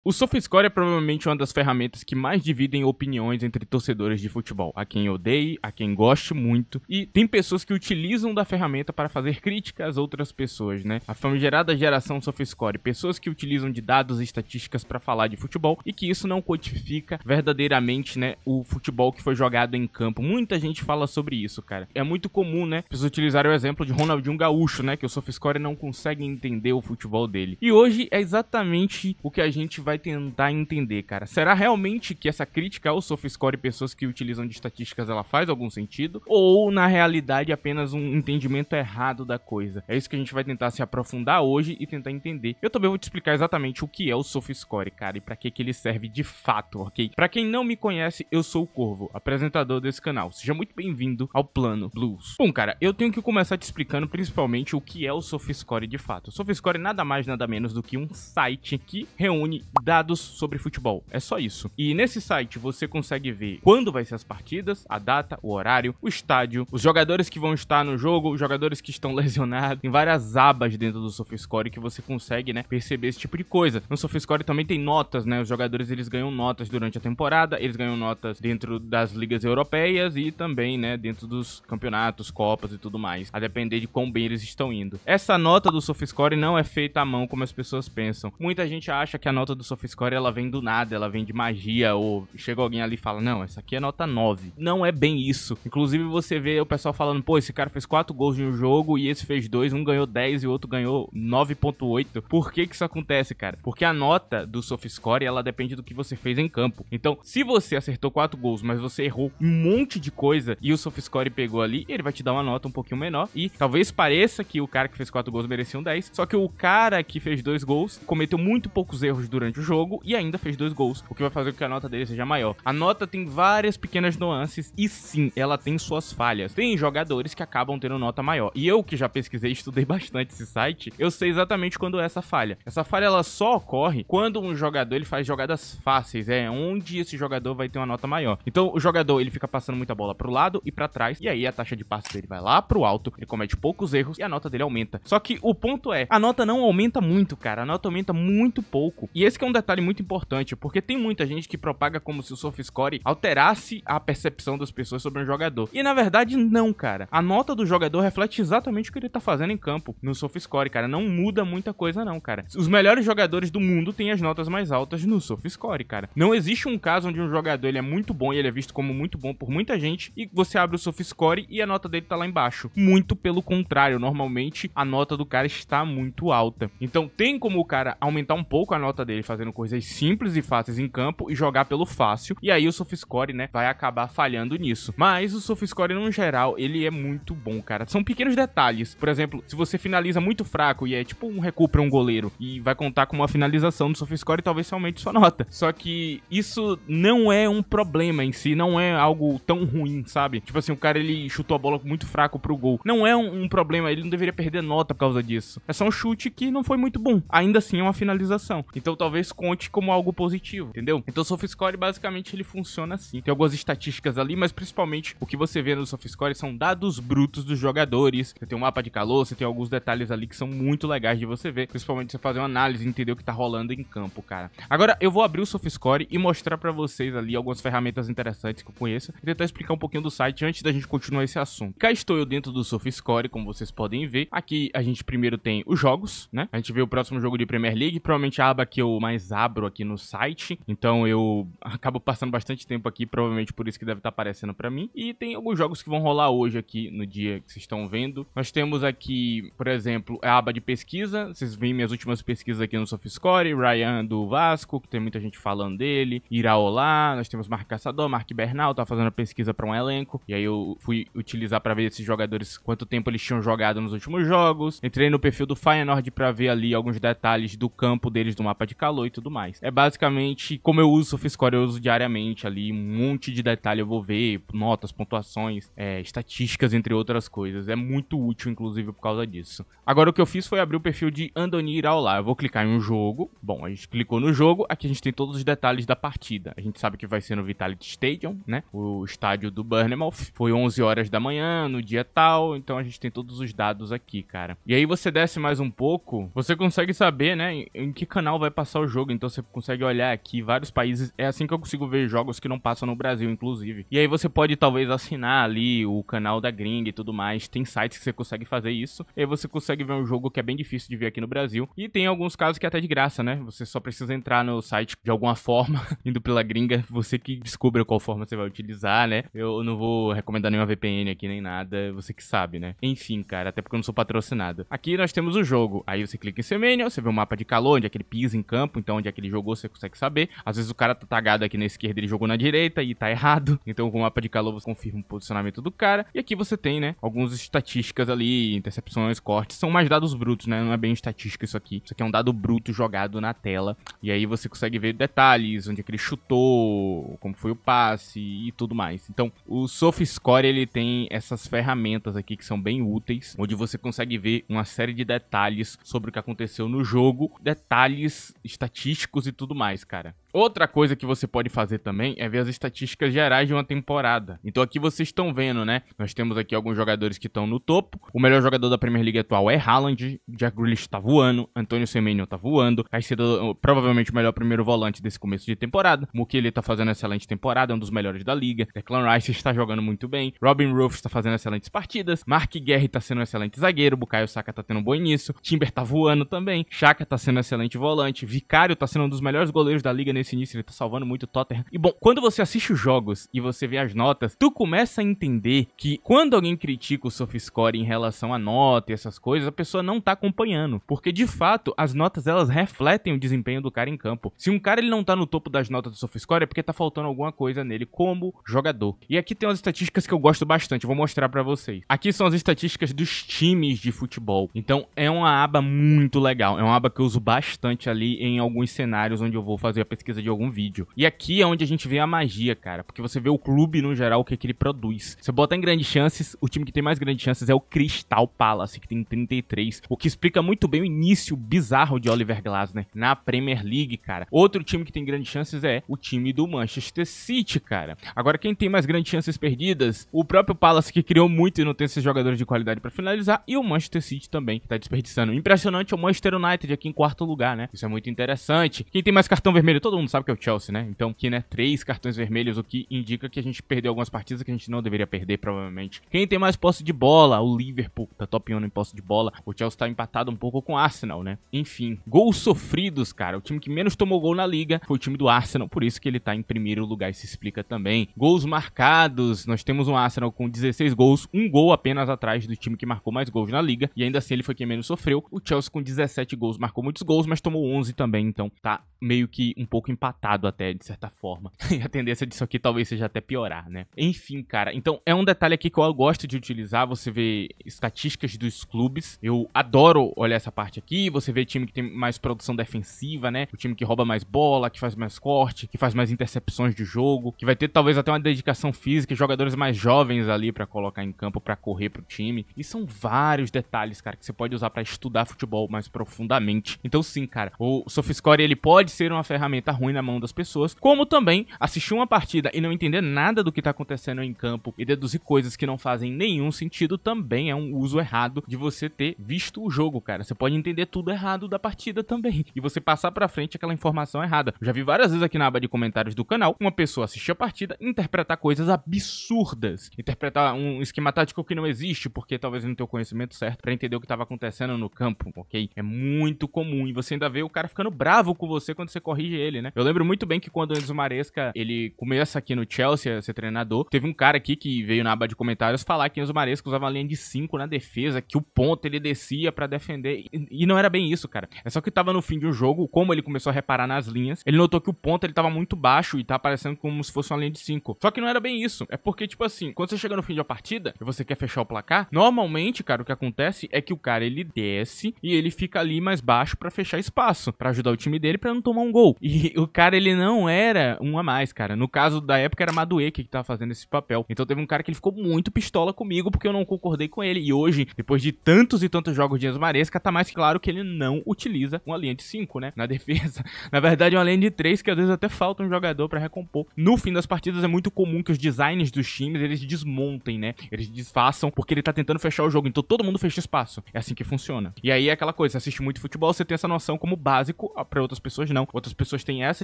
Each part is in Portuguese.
O SofaScore é provavelmente uma das ferramentas que mais dividem opiniões entre torcedores de futebol. Há quem odeie, há quem goste muito, e tem pessoas que utilizam da ferramenta para fazer críticas às outras pessoas, né? A famigerada geração SofaScore, pessoas que utilizam de dados e estatísticas para falar de futebol e que isso não codifica verdadeiramente, né, o futebol que foi jogado em campo. Muita gente fala sobre isso, cara. É muito comum, né, pessoas utilizarem o exemplo de Ronaldinho Gaúcho, né, que o SofaScore não consegue entender o futebol dele. E hoje é exatamente o que a gente vai tentar entender, cara. Será realmente que essa crítica ao SofaScore e pessoas que utilizam de estatísticas ela faz algum sentido? Ou, na realidade, apenas um entendimento errado da coisa? É isso que a gente vai tentar se aprofundar hoje e tentar entender. Eu também vou te explicar exatamente o que é o SofaScore, cara, e pra que ele serve de fato, ok? Pra quem não me conhece, eu sou o Corvo, apresentador desse canal. Seja muito bem-vindo ao Plano Blues. Bom, cara, eu tenho que começar te explicando principalmente o que é o SofaScore de fato. O SofaScore é nada mais, nada menos do que um site que reúne dados sobre futebol. É só isso. E nesse site você consegue ver quando vai ser as partidas, a data, o horário, o estádio, os jogadores que vão estar no jogo, os jogadores que estão lesionados. Tem várias abas dentro do SofaScore que você consegue, né, perceber esse tipo de coisa. No SofaScore também tem notas, né? Os jogadores eles ganham notas durante a temporada, eles ganham notas dentro das ligas europeias e também, né, dentro dos campeonatos, copas e tudo mais, a depender de quão bem eles estão indo. Essa nota do SofaScore não é feita à mão como as pessoas pensam. Muita gente acha que a nota do SofaScore ela vem do nada, ela vem de magia, ou chega alguém ali e fala, não, essa aqui é nota 9. Não é bem isso. Inclusive você vê o pessoal falando, pô, esse cara fez 4 gols em um jogo e esse fez 2, um ganhou 10 e o outro ganhou 9.8. Por que isso acontece, cara? Porque a nota do SofaScore, ela depende do que você fez em campo. Então, se você acertou 4 gols, mas você errou um monte de coisa e o SofaScore pegou ali, ele vai te dar uma nota um pouquinho menor e talvez pareça que o cara que fez 4 gols merecia um 10, só que o cara que fez 2 gols cometeu muito poucos erros durante o jogo e ainda fez 2 gols, o que vai fazer com que a nota dele seja maior. A nota tem várias pequenas nuances e sim, ela tem suas falhas. Tem jogadores que acabam tendo nota maior. E eu que já pesquisei e estudei bastante esse site, eu sei exatamente quando é essa falha. Essa falha ela só ocorre quando um jogador ele faz jogadas fáceis, onde esse jogador vai ter uma nota maior. Então o jogador ele fica passando muita bola pro lado e pra trás e aí a taxa de passe dele vai lá pro alto, ele comete poucos erros e a nota dele aumenta. Só que o ponto é, a nota não aumenta muito, cara, a nota aumenta muito pouco. E esse que é um detalhe muito importante, porque tem muita gente que propaga como se o SofaScore alterasse a percepção das pessoas sobre um jogador. E na verdade não, cara. A nota do jogador reflete exatamente o que ele tá fazendo em campo no SofaScore, cara. Não muda muita coisa não, cara. Os melhores jogadores do mundo têm as notas mais altas no SofaScore, cara. Não existe um caso onde um jogador ele é muito bom e ele é visto como muito bom por muita gente e você abre o SofaScore e a nota dele tá lá embaixo. Muito pelo contrário, normalmente a nota do cara está muito alta. Então tem como o cara aumentar um pouco a nota dele fazendo coisas simples e fáceis em campo e jogar pelo fácil, e aí o SofaScore, né, vai acabar falhando nisso. Mas o SofaScore, no geral, ele é muito bom, cara. São pequenos detalhes. Por exemplo, se você finaliza muito fraco e é tipo um recuo pra um goleiro e vai contar com uma finalização do SofaScore, talvez você aumente sua nota. Só que isso não é um problema em si, não é algo tão ruim, sabe? Tipo assim, o cara, ele chutou a bola muito fraco pro gol. Não é um problema, ele não deveria perder nota por causa disso. É só um chute que não foi muito bom. Ainda assim é uma finalização. Então talvez conte como algo positivo, entendeu? Então o SofaScore basicamente ele funciona assim. Tem algumas estatísticas ali, mas principalmente o que você vê no SofaScore são dados brutos dos jogadores. Você tem um mapa de calor, você tem alguns detalhes ali que são muito legais de você ver, principalmente você fazer uma análise e entender o que tá rolando em campo, cara. Agora eu vou abrir o SofaScore e mostrar pra vocês ali algumas ferramentas interessantes que eu conheço e tentar explicar um pouquinho do site antes da gente continuar esse assunto. Cá estou eu dentro do SofaScore, como vocês podem ver. Aqui a gente primeiro tem os jogos, né? A gente vê o próximo jogo de Premier League, provavelmente a aba que eu mais abro aqui no site, então eu acabo passando bastante tempo aqui, provavelmente por isso que deve estar aparecendo pra mim. E tem alguns jogos que vão rolar hoje aqui, no dia que vocês estão vendo. Nós temos aqui, por exemplo, a aba de pesquisa. Vocês veem minhas últimas pesquisas aqui no SofaScore. Ryan do Vasco, que tem muita gente falando dele. Iraola, nós temos Mark Caçador, Mark Bernal, tá fazendo a pesquisa pra um elenco. E aí eu fui utilizar pra ver esses jogadores, quanto tempo eles tinham jogado nos últimos jogos. Entrei no perfil do Feyenoord pra ver ali alguns detalhes do campo deles, do mapa de calor e tudo mais. É basicamente como eu uso o SofaScore, eu uso diariamente ali, um monte de detalhe eu vou ver, notas, pontuações, estatísticas, entre outras coisas. É muito útil, inclusive, por causa disso. Agora o que eu fiz foi abrir o perfil de Andoni Iraola. Eu vou clicar em um jogo. Bom, a gente clicou no jogo, aqui a gente tem todos os detalhes da partida. A gente sabe que vai ser no Vitality Stadium, né? O estádio do Bournemouth. Foi 11 horas da manhã, no dia tal, então a gente tem todos os dados aqui, cara. E aí você desce mais um pouco, você consegue saber, né, em que canal vai passar o jogo, então você consegue olhar aqui vários países. É assim que eu consigo ver jogos que não passam no Brasil, inclusive. E aí você pode talvez assinar ali o canal da gringa e tudo mais. Tem sites que você consegue fazer isso. E aí você consegue ver um jogo que é bem difícil de ver aqui no Brasil. E tem alguns casos que é até de graça, né? Você só precisa entrar no site de alguma forma, indo pela gringa. Você que descubra qual forma você vai utilizar, né? Eu não vou recomendar nenhuma VPN aqui nem nada. Você que sabe, né? Enfim, cara, até porque eu não sou patrocinado. Aqui nós temos o jogo. Aí você clica em Semenya, você vê o mapa de calor, onde é que ele pisa em campo, então onde é que ele jogou, você consegue saber. Às vezes o cara tá tagado aqui na esquerda, ele jogou na direita e tá errado. Então com o mapa de calor você confirma o posicionamento do cara. E aqui você tem, né, algumas estatísticas ali, intercepções, cortes. São mais dados brutos, né? Não é bem estatística isso aqui. Isso aqui é um dado bruto jogado na tela. E aí você consegue ver detalhes, onde é que ele chutou, como foi o passe e tudo mais. Então o SofaScore, ele tem essas ferramentas aqui que são bem úteis, onde você consegue ver uma série de detalhes sobre o que aconteceu no jogo, detalhes estatísticos e tudo mais, cara. Outra coisa que você pode fazer também é ver as estatísticas gerais de uma temporada. Então aqui vocês estão vendo, né? Nós temos aqui alguns jogadores que estão no topo. O melhor jogador da Premier League atual é Haaland, Jack Grealish tá voando, Antonio Semenyo tá voando, Caicedo provavelmente o melhor primeiro volante desse começo de temporada. Mukiele tá fazendo excelente temporada, é um dos melhores da liga. Declan Rice está jogando muito bem. Robin Ruff está fazendo excelentes partidas. Mark Guerre tá sendo um excelente zagueiro. Bukayo Saka tá tendo um bom início. Timber tá voando também. Xhaka tá sendo um excelente volante. Vicário tá sendo um dos melhores goleiros da liga nesse início, ele tá salvando muito o Tottenham. E bom, quando você assiste os jogos e você vê as notas, tu começa a entender que quando alguém critica o SofaScore em relação à nota e essas coisas, a pessoa não tá acompanhando, porque de fato as notas elas refletem o desempenho do cara em campo. Se um cara ele não tá no topo das notas do SofaScore é porque tá faltando alguma coisa nele como jogador. E aqui tem umas estatísticas que eu gosto bastante, eu vou mostrar pra vocês. Aqui são as estatísticas dos times de futebol. Então é uma aba muito legal, é uma aba que eu uso bastante ali em alguns cenários onde eu vou fazer a pesquisa de algum vídeo. E aqui é onde a gente vê a magia, cara, porque você vê o clube no geral, o que ele produz. Você bota em grandes chances, o time que tem mais grandes chances é o Crystal Palace, que tem 33, o que explica muito bem o início bizarro de Oliver Glasner na Premier League, cara. Outro time que tem grandes chances é o time do Manchester City, cara. Agora, quem tem mais grandes chances perdidas? O próprio Palace, que criou muito e não tem esses jogadores de qualidade pra finalizar, e o Manchester City também, que tá desperdiçando. Impressionante é o Manchester United aqui em quarto lugar, né? Isso é muito interessante. Quem tem mais cartão vermelho? Todo mundo sabe que é o Chelsea, né? Então aqui, né, 3 cartões vermelhos, o que indica que a gente perdeu algumas partidas que a gente não deveria perder, provavelmente. Quem tem mais posse de bola? O Liverpool, tá top 1 em posse de bola. O Chelsea tá empatado um pouco com o Arsenal, né? Enfim, gols sofridos, cara. O time que menos tomou gol na liga foi o time do Arsenal, por isso que ele tá em primeiro lugar, isso explica também. Gols marcados, nós temos um Arsenal com 16 gols, um gol apenas atrás do time que marcou mais gols na liga, e ainda assim ele foi quem menos sofreu. O Chelsea com 17 gols marcou muitos gols, mas tomou 11 também, então tá meio que um pouco empatado até, de certa forma. E a tendência disso aqui talvez seja até piorar, né? Enfim, cara, então é um detalhe aqui que eu gosto de utilizar, você vê estatísticas dos clubes, eu adoro olhar essa parte aqui, você vê time que tem mais produção defensiva, né? O time que rouba mais bola, que faz mais corte, que faz mais intercepções de jogo, que vai ter talvez até uma dedicação física, jogadores mais jovens ali pra colocar em campo, pra correr pro time. E são vários detalhes, cara, que você pode usar pra estudar futebol mais profundamente. Então sim, cara, o SofaScore, ele pode ser uma ferramenta ruim na mão das pessoas, como também assistir uma partida e não entender nada do que tá acontecendo em campo e deduzir coisas que não fazem nenhum sentido também é um uso errado de você ter visto o jogo, cara. Você pode entender tudo errado da partida também e você passar pra frente aquela informação errada. Eu já vi várias vezes aqui na aba de comentários do canal uma pessoa assistir a partida e interpretar coisas absurdas, interpretar um esquema tático que não existe porque talvez não tenha o conhecimento certo pra entender o que tava acontecendo no campo, ok? É muito comum e você ainda vê o cara ficando bravo com você quando você corrige ele, né? Eu lembro muito bem que quando o Enzo Maresca, ele começa aqui no Chelsea a ser treinador, teve um cara aqui que veio na aba de comentários falar que Enzo Maresca usava uma linha de 5 na defesa, que o ponto ele descia pra defender, e não era bem isso, cara. É só que tava no fim de um jogo, como ele começou a reparar nas linhas, ele notou que o ponto ele tava muito baixo e tá aparecendo como se fosse uma linha de 5. Só que não era bem isso. É porque, tipo assim, quando você chega no fim de uma partida e você quer fechar o placar, normalmente, cara, o que acontece é que o cara ele desce e ele fica ali mais baixo pra fechar espaço, pra ajudar o time dele pra não tomar um gol. E o cara ele não era um a mais, cara. No caso da época era Madueke que tava fazendo esse papel. Então teve um cara que ele ficou muito pistola comigo porque eu não concordei com ele. E hoje, depois de tantos e tantos jogos de Enzo Maresca, tá mais claro que ele não utiliza uma linha de 5, né? Na defesa. Na verdade, é uma linha de 3 que às vezes até falta um jogador pra recompor. No fim das partidas é muito comum que os designs dos times, eles desmontem, né? Eles desfaçam porque ele tá tentando fechar o jogo. Então todo mundo fecha espaço. É assim que funciona. E aí é aquela coisa, você assiste muito futebol, você tem essa noção como básico, Pra outras pessoas não. Outras pessoas têm essa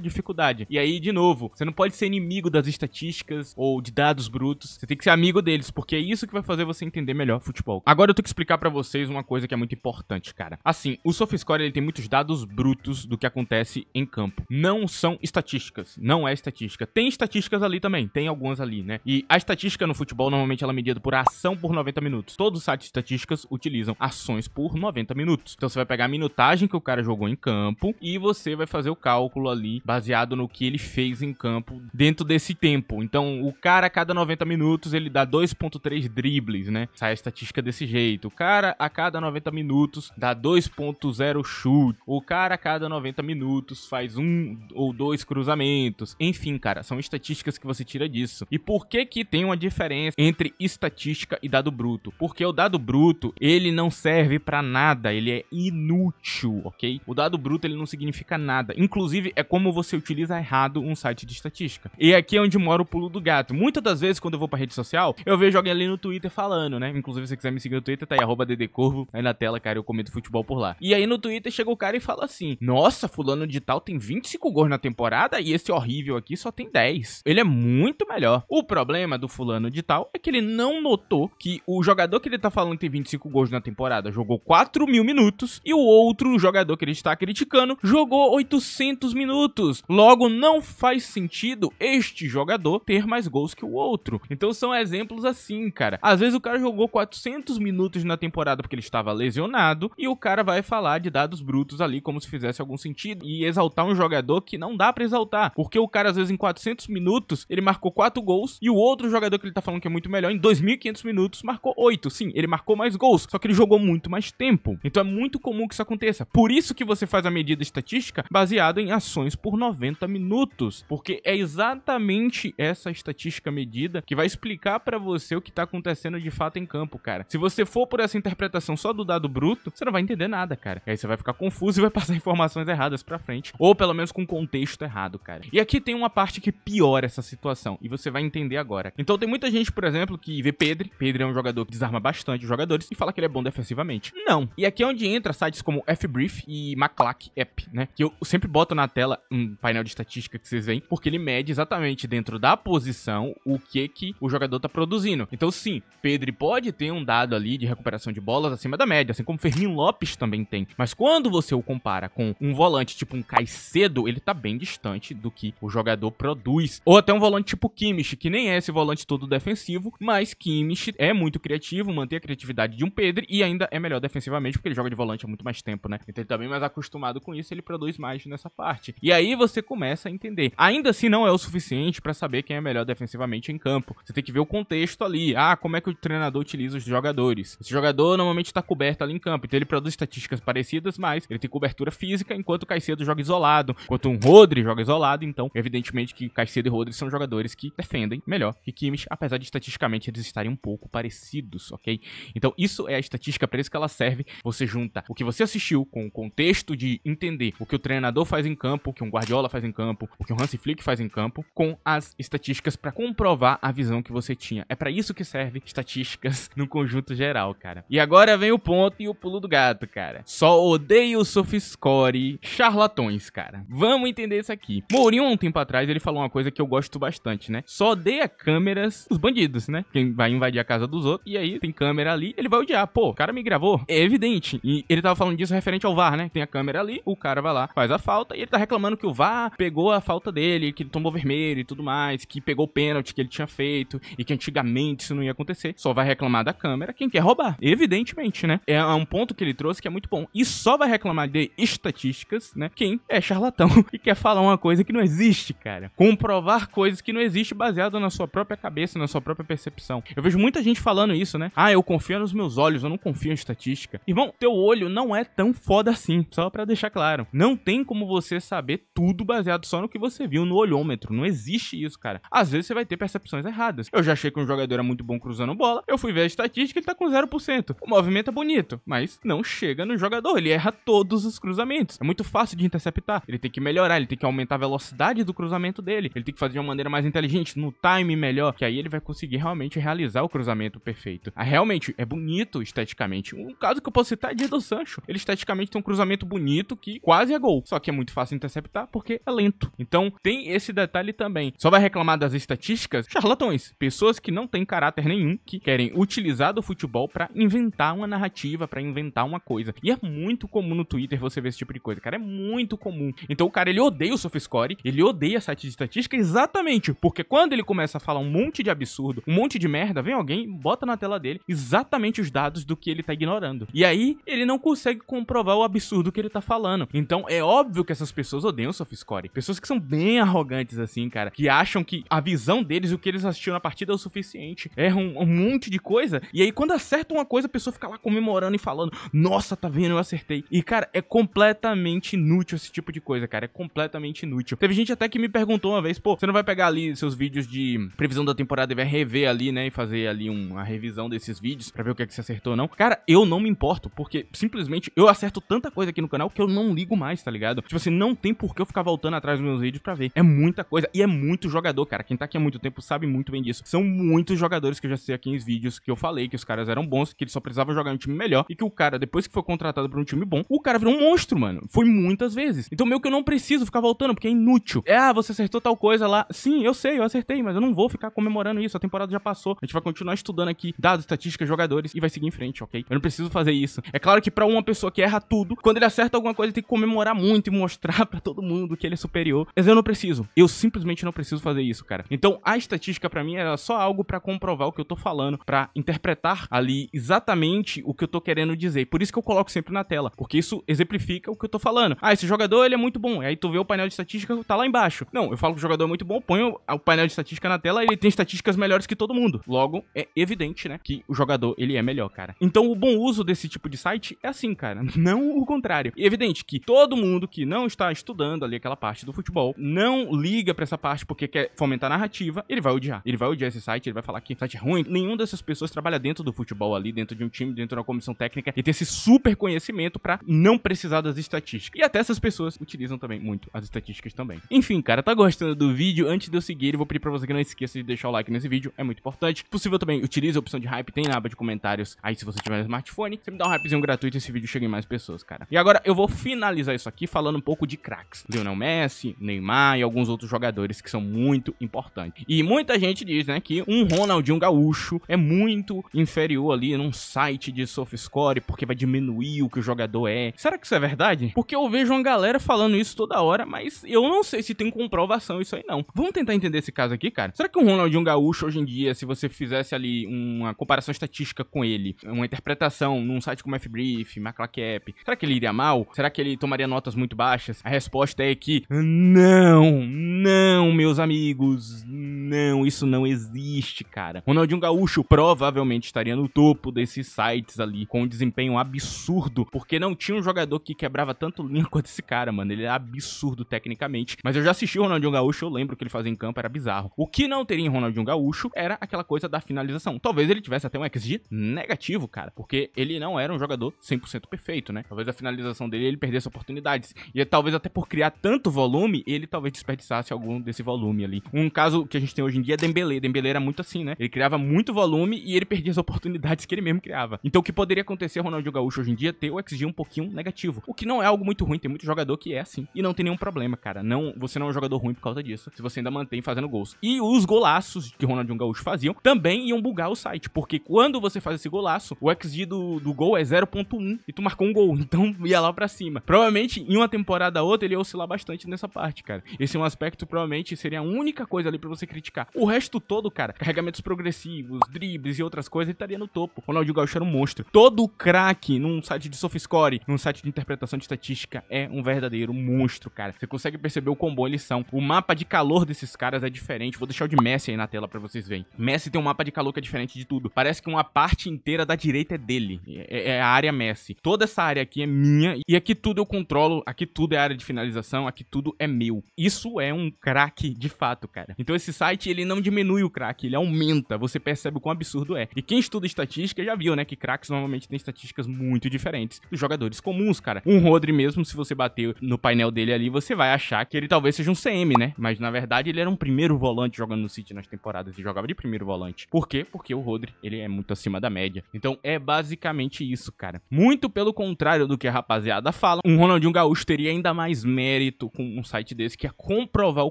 dificuldade. E aí, de novo, você não pode ser inimigo das estatísticas ou de dados brutos. Você tem que ser amigo deles, porque é isso que vai fazer você entender melhor futebol. Agora eu tenho que explicar pra vocês uma coisa que é muito importante, cara. Assim, o SofaScore, ele tem muitos dados brutos do que acontece em campo. Não são estatísticas. Não é estatística. Tem estatísticas ali também. Tem algumas ali, né? E a estatística no futebol, normalmente, ela é medida por ação por 90 minutos. Todos os sites de estatísticas utilizam ações por 90 minutos. Então você vai pegar a minutagem que o cara jogou em campo e você vai fazer o cálculo ali baseado no que ele fez em campo dentro desse tempo. Então o cara a cada 90 minutos ele dá 2.3 dribles, né? Sai a estatística desse jeito. O cara a cada 90 minutos dá 2.0 chute. O cara a cada 90 minutos faz 1 ou 2 cruzamentos. Enfim, cara, são estatísticas que você tira disso. E por que que tem uma diferença entre estatística e dado bruto? Porque o dado bruto, ele não serve pra nada, ele é inútil, ok? O dado bruto, ele não significa nada. Inclusive, é como você utiliza errado um site de estatística. E aqui é onde mora o pulo do gato. Muitas das vezes, quando eu vou pra rede social, eu vejo alguém ali no Twitter falando, né? Inclusive, se você quiser me seguir no Twitter, tá aí, @ddcorvo, aí na tela, cara, eu comento futebol por lá. E aí no Twitter chega o cara e fala assim, nossa, fulano de tal tem 25 gols na temporada e esse horrível aqui só tem 10. Ele é muito melhor. O problema do fulano de tal é que ele não notou que o jogador que ele tá falando que tem 25 gols na temporada jogou 4.000 minutos e o outro jogador que ele está criticando jogou 800 minutos. Logo, não faz sentido este jogador ter mais gols que o outro. Então são exemplos assim, cara. Às vezes o cara jogou 400 minutos na temporada porque ele estava lesionado e o cara vai falar de dados brutos ali como se fizesse algum sentido e exaltar um jogador que não dá pra exaltar. Porque o cara, às vezes, em 400 minutos, ele marcou 4 gols e o outro jogador que ele tá falando que é muito melhor, em 2.500 minutos, marcou 8. Sim, ele marcou mais gols, só que ele jogou muito mais tempo. Então é muito comum que isso aconteça. Por isso que você faz a medida estatística baseada em ações por 90 minutos. Porque é exatamente essa estatística medida que vai explicar pra você o que tá acontecendo de fato em campo, cara. Se você for por essa interpretação só do dado bruto, você não vai entender nada, cara. E aí você vai ficar confuso e vai passar informações erradas pra frente. Ou pelo menos com contexto errado, cara. E aqui tem uma parte que piora essa situação. E você vai entender agora. Então tem muita gente, por exemplo, que vê Pedri. Pedri é um jogador que desarma bastante os jogadores e fala que ele é bom defensivamente. Não. E aqui é onde entra sites como FBrief e Maclack App, né? Que eu sempre boto na tela um painel de estatística que vocês veem, porque ele mede exatamente dentro da posição o que o jogador tá produzindo. Então sim, Pedri pode ter um dado ali de recuperação de bolas acima da média, assim como Fermin Lopes também tem. Mas quando você o compara com um volante tipo um Caicedo, ele tá bem distante do que o jogador produz. Ou até um volante tipo Kimmich, que nem é esse volante todo defensivo, mas Kimmich é muito criativo, mantém a criatividade de um Pedri e ainda é melhor defensivamente, porque ele joga de volante há muito mais tempo, né? Então ele tá bem mais acostumado com isso, ele produz mais nessa parte. E aí você começa a entender. Ainda assim não é o suficiente pra saber quem é melhor defensivamente em campo. Você tem que ver o contexto ali. Ah, como é que o treinador utiliza os jogadores? Esse jogador normalmente tá coberto ali em campo, então ele produz estatísticas parecidas, mas ele tem cobertura física, enquanto o Caicedo joga isolado, enquanto um Rodri joga isolado. Então, evidentemente que Caicedo e Rodri são jogadores que defendem melhor que Kimmich, apesar de estatisticamente eles estarem um pouco parecidos, ok? Então, isso é a estatística, para isso que ela serve. Você junta o que você assistiu com o contexto de entender o que o treinador faz em campo, o que um Guardiola faz em campo, o que um Hansi Flick faz em campo, com as estatísticas para comprovar a visão que você tinha. É para isso que serve estatísticas no conjunto geral, cara. E agora vem o ponto e o pulo do gato, cara. Só odeio o SofaScore charlatões, cara. Vamos entender isso aqui. Mourinho, um tempo atrás, ele falou uma coisa que eu gosto bastante, né? Só odeia câmeras os bandidos, né? Quem vai invadir a casa dos outros, e aí tem câmera ali, ele vai odiar. Pô, o cara me gravou. É evidente. E ele tava falando disso referente ao VAR, né? Tem a câmera ali, o cara vai lá, faz a falta, e ele tá reclamando que o VAR pegou a falta dele, que ele tomou vermelho e tudo mais, que pegou o pênalti que ele tinha feito, e que antigamente isso não ia acontecer. Só vai reclamar da câmera quem quer roubar. Evidentemente, né? É um ponto que ele trouxe que é muito bom. E só vai reclamar de estatísticas, né? Quem é charlatão e quer falar uma coisa que não existe, cara. Comprovar coisas que não existem baseado na sua própria cabeça, na sua própria percepção. Eu vejo muita gente falando isso, né? Ah, eu confio nos meus olhos, eu não confio em estatística. Irmão, teu olho não é tão foda assim, só pra deixar claro. Não tem como você saber tudo baseado só no que você viu no olhômetro. Não existe isso, cara. Às vezes você vai ter percepções erradas. Eu já achei que um jogador é muito bom cruzando bola, eu fui ver a estatística e ele tá com 0%. O movimento é bonito, mas não chega no jogador, ele erra todos os cruzamentos. É muito fácil de interceptar. Ele tem que melhorar, ele tem que aumentar a velocidade do cruzamento dele, ele tem que fazer de uma maneira mais inteligente, no time melhor, que aí ele vai conseguir realmente realizar o cruzamento perfeito. Realmente, é bonito esteticamente. Um caso que eu posso citar é Jadon Sancho. Ele esteticamente tem um cruzamento bonito que quase é gol. Só que é muito fácil interceptar porque é lento. Então tem esse detalhe também. Só vai reclamar das estatísticas? Charlatões. Pessoas que não têm caráter nenhum, que querem utilizar do futebol pra inventar uma narrativa, pra inventar uma coisa. E é muito comum no Twitter você ver esse tipo de coisa, cara. É muito comum. Então o cara, ele odeia o SofaScore, ele odeia site de estatística exatamente porque quando ele começa a falar um monte de absurdo, um monte de merda, vem alguém, bota na tela dele exatamente os dados do que ele tá ignorando. E aí, ele não consegue comprovar o absurdo que ele tá falando. Então, é óbvio que essas pessoas odeiam o SofaScore. Pessoas que são bem arrogantes, assim, cara, que acham que a visão deles, o que eles assistiram na partida é o suficiente. Erram um monte de coisa. E aí, quando acerta uma coisa, a pessoa fica lá comemorando e falando, nossa, tá vendo, eu acertei. E, cara, é completamente inútil esse tipo de coisa, cara. É completamente inútil. Teve gente até que me perguntou uma vez, pô, você não vai pegar ali seus vídeos de previsão da temporada e vai rever ali, né, e fazer ali uma revisão desses vídeos pra ver o que é que você acertou ou não? Cara, eu não me importo, porque simplesmente eu acerto tanta coisa aqui no canal que eu não ligo mais, tá ligado? Tipo assim, não tem por que eu ficar voltando atrás dos meus vídeos pra ver. É muita coisa e é muito jogador, cara. Quem tá aqui há muito tempo sabe muito bem disso. São muitos jogadores que eu já sei aqui em vídeos que eu falei que os caras eram bons, que eles só precisavam jogar em um time melhor e que o cara, depois que foi contratado pra um time bom, o cara virou um monstro, mano. Foi muitas vezes. Então meio que eu não preciso ficar voltando, porque é inútil. Você acertou tal coisa lá. Sim, eu sei, eu acertei, mas eu não vou ficar comemorando isso. A temporada já passou. A gente vai continuar estudando aqui dados, estatísticas, jogadores e vai seguir em frente, ok? Eu não preciso fazer isso. É claro que pra uma pessoa que erra tudo, quando ele acerta alguma coisa, ele tem que comemorar muito e mostrar pra todo mundo que ele é superior. Mas eu não preciso. Eu simplesmente não preciso fazer isso, cara. Então, a estatística pra mim era só algo pra comprovar o que eu tô falando, pra interpretar ali exatamente o que eu tô querendo dizer. Por isso que eu coloco sempre na tela, porque isso exemplifica o que eu tô falando. Esse jogador, ele é muito bom. E aí tu vê o painel de estatística, tá lá embaixo. Não, eu falo que o jogador é muito bom, ponho o painel de estatística na tela e ele tem estatísticas melhores que todo mundo. Logo, é evidente, né, que o jogador, ele é melhor, cara. Então, o bom uso desse tipo de site é assim, cara, não o contrário. E é evidente que todo mundo que não está estudando ali aquela parte do futebol, não liga pra essa parte porque quer fomentar a narrativa, ele vai odiar. Ele vai odiar esse site, ele vai falar que o site é ruim. Nenhuma dessas pessoas trabalha dentro do futebol ali, dentro de um time, dentro de uma comissão técnica e tem esse super conhecimento pra não precisar das estatísticas. E até essas pessoas utilizam também muito as estatísticas também. Enfim, cara, tá gostando do vídeo? Antes de eu seguir, eu vou pedir pra você que não esqueça de deixar o like nesse vídeo, é muito importante. Se possível também, utilize a opção de hype, tem na aba de comentários aí se você tiver um smartphone. Você me dá um hypezinho gratuito e esse vídeo chega em mais pessoas, cara. E agora eu vou finalizar isso aqui falando um pouco de craques. Lionel Messi, Neymar e alguns outros jogadores que são muito importantes. E muita gente diz, né, que um Ronaldinho Gaúcho é muito inferior ali num site de SofaScore porque vai diminuir o que o jogador é. Será que isso é verdade? Porque eu vejo uma galera falando isso toda hora, mas eu não sei se tem comprovação isso aí não. Vamos tentar entender esse caso aqui, cara. Será que um Ronaldinho Gaúcho hoje em dia, se você fizesse ali uma comparação estatística com ele, uma interpretação num site como FBrief, McClackApp, será que ele iria mal? Será que ele tomaria notas muito baixas? A resposta é que não, meus amigos, não, isso não existe, cara. Ronaldinho Gaúcho provavelmente estaria no topo desses sites ali, com um desempenho absurdo, porque não tinha um jogador que quebrava tanto linha quanto esse cara, mano. Ele é absurdo tecnicamente, mas eu já assisti o Ronaldinho Gaúcho, eu lembro que ele fazia em campo, era bizarro. O que não teria em Ronaldinho Gaúcho era aquela coisa da finalização. Talvez ele tivesse até um XG negativo, cara, porque ele não era um jogador 100% perfeito, né? Talvez a finalização dele, ele perdesse oportunidades. E talvez até por criar tanto volume, ele talvez desperdiçasse algum desse volume ali. Um caso que a gente tem hoje em dia é Dembélé. Dembélé era muito assim, né? Ele criava muito volume e ele perdia as oportunidades que ele mesmo criava. Então o que poderia acontecer Ronaldinho Gaúcho hoje em dia ter o XG um pouquinho negativo. O que não é algo muito ruim, tem muito jogador que é assim. E não tem nenhum problema, cara. Você não é um jogador ruim por causa disso, se você ainda mantém fazendo gols. E os golaços que Ronaldinho Gaúcho faziam também iam bugar o site, porque quando você faz esse golaço, o XG do gol é 0.1 e tu marcou um gol, então ia lá pra cima. Provavelmente em uma temporada ou outra ele ia oscilar bastante nessa parte, cara. Esse é um aspecto provavelmente seria a única coisa ali pra você criticar. O resto todo, cara, carregamentos progressivos, dribles e outras coisas, ele estaria no topo. O Ronaldinho Gaúcho era um monstro. Todo craque num site de SofaScore, num site de interpretação de estatística, é um verdadeiro monstro, cara. Você consegue perceber o quão bom eles são. O mapa de calor desses caras é diferente. Vou deixar o de Messi aí na tela pra vocês verem. Messi tem um mapa de calor que é diferente de tudo. Parece que uma parte inteira da direita é dele. É a área Messi. Toda essa área aqui é minha e aqui tudo eu controlo. Aqui tudo é área de finalização. Aqui tudo é meu. Isso é um craque de fato, cara. Então esse site site, ele não diminui o crack, ele aumenta. Você percebe o quão absurdo é. E quem estuda estatística já viu, né, que craques normalmente têm estatísticas muito diferentes dos jogadores comuns, cara. Um Rodri mesmo, se você bater no painel dele ali, você vai achar que ele talvez seja um CM, né? Mas na verdade ele era um primeiro volante jogando no City nas temporadas e jogava de primeiro volante. Por quê? Porque o Rodri, ele é muito acima da média. Então é basicamente isso, cara. Muito pelo contrário do que a rapaziada fala, um Ronaldinho Gaúcho teria ainda mais mérito com um site desse, que é comprovar o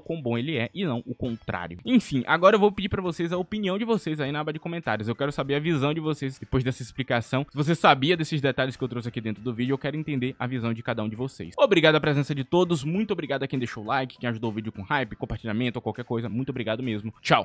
quão bom ele é e não o contrário. Enfim, agora eu vou pedir pra vocês a opinião de vocês aí na aba de comentários. Eu quero saber a visão de vocês depois dessa explicação. Se você sabia desses detalhes que eu trouxe aqui dentro do vídeo, eu quero entender a visão de cada um de vocês. Obrigado a presença de todos, muito obrigado a quem deixou o like, quem ajudou o vídeo com hype, compartilhamento ou qualquer coisa. Muito obrigado mesmo. Tchau!